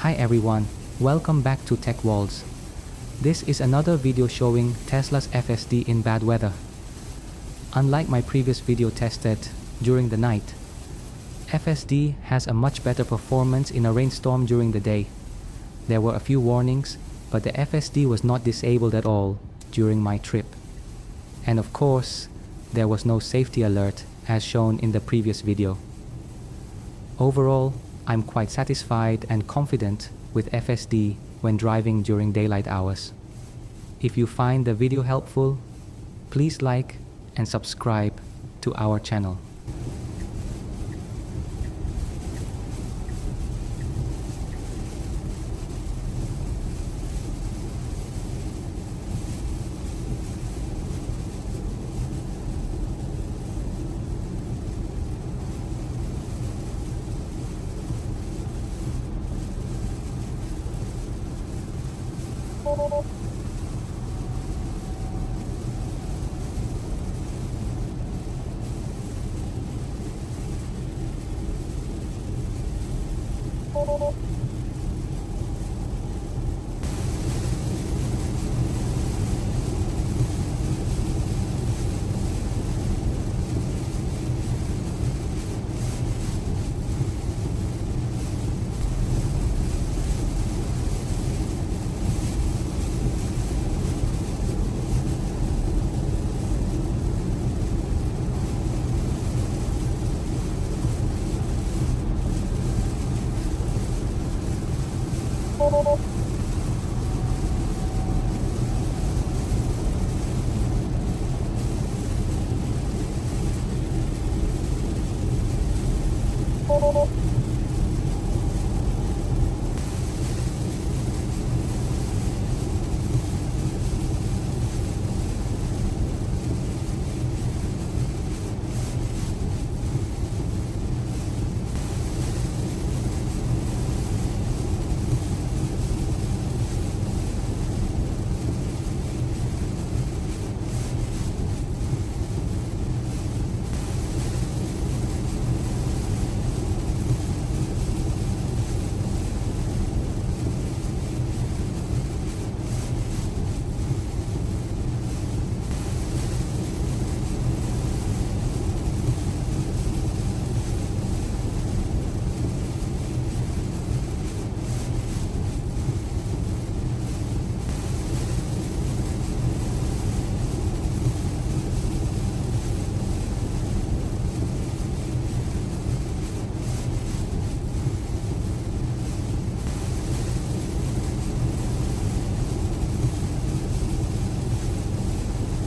Hi everyone, welcome back to TechWalls. This is another video showing Tesla's FSD in bad weather. Unlike my previous video tested during the night, FSD has a much better performance in a rainstorm during the day. There were a few warnings, but the FSD was not disabled at all during my trip. And of course, there was no safety alert as shown in the previous video. Overall, I'm quite satisfied and confident with FSD when driving during daylight hours. If you find the video helpful, please like and subscribe to our channel.